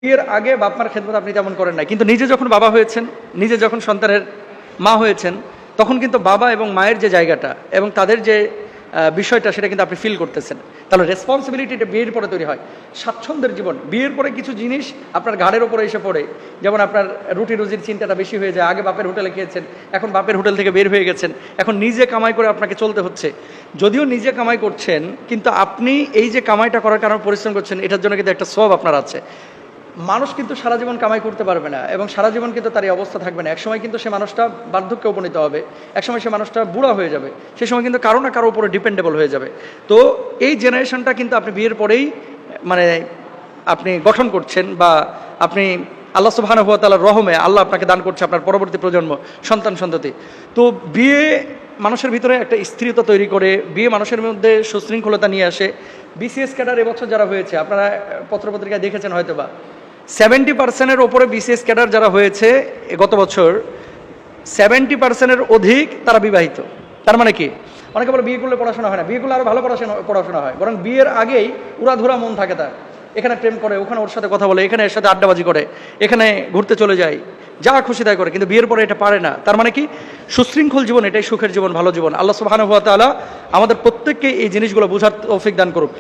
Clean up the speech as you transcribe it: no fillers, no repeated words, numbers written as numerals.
বিয়ের আগে বাপ মার খেদমত আপনি তেমন করেন না, কিন্তু নিজে যখন বাবা হয়েছেন, নিজে যখন সন্তানের মা হয়েছেন, তখন কিন্তু বাবা এবং মায়ের যে জায়গাটা এবং তাদের যে বিষয়টা সেটা কিন্তু আপনি ফিল করতেছেন। তাহলে রেসপন্সিবিলিটিটা বিয়ের পরে তৈরি হয়। স্বাচ্ছন্দ্যের জীবন, বিয়ের পরে কিছু জিনিস আপনার ঘাড়ের ওপরে এসে পড়ে, যেমন আপনার রুটি রুজির চিন্তাটা বেশি হয়ে যায়। আগে বাপের হোটেলে খেয়েছেন, এখন বাপের হোটেল থেকে বের হয়ে গেছেন, এখন নিজে কামাই করে আপনাকে চলতে হচ্ছে। যদিও নিজে কামাই করছেন, কিন্তু আপনি এই যে কামাইটা করার কারণে পরিশ্রম করছেন, এটার জন্য কিন্তু একটা সওয়াব আপনার আছে। মানুষ কিন্তু সারা জীবন কামাই করতে পারবে না এবং সারা জীবন কিন্তু তার এই অবস্থা থাকবে না। একসময় কিন্তু সে মানুষটা বার্ধক্যে উপনীত হবে, একসময় সে মানুষটা বুড়া হয়ে যাবে, সে সময় কিন্তু কারো না কারো উপরে ডিপেন্ডেবল হয়ে যাবে। তো এই জেনারেশনটা কিন্তু আপনি বিয়ের পরেই আপনি গঠন করছেন, বা আপনি আল্লাহ সুবহানাহু ওয়া তাআলার রহমে আল্লাহ আপনাকে দান করছে আপনার পরবর্তী প্রজন্ম, সন্তান সন্ততি। তো বিয়ে মানুষের ভিতরে একটা স্থিরতা তৈরি করে, বিয়ে মানুষের মধ্যে সুশৃঙ্খলতা নিয়ে আসে। বিসিএস ক্যাডার এবছর যারা হয়েছে, আপনারা পত্রপত্রিকায় দেখেছেন হয়তো বা, 70%-এর ওপরে বিসিএস ক্যাডার যারা হয়েছে গত বছর, 70%-এর অধিক তারা বিবাহিত। তার মানে কি? অনেকে বলে বিয়ে করলে পড়াশোনা হয় না, বিয়ে করলে আরও ভালো পড়াশোনা হয়, বরং বিয়ের আগেই উড়াধুরা মন থাকে তার। এখানে প্রেম করে, ওখানে ওর সাথে কথা বলে, এখানে এর সাথে আড্ডাবাজি করে, এখানে ঘুরতে চলে যায়, যা খুশি তাই করে, কিন্তু বিয়ের পরে এটা পারে না। তার মানে কি? সুশৃঙ্খল জীবন এটাই সুখের জীবন, ভালো জীবন। আল্লাহ সুবহানাহু ওয়া তাআলা আমাদের প্রত্যেককে এই জিনিসগুলো বোঝার তৌফিক দান করুক।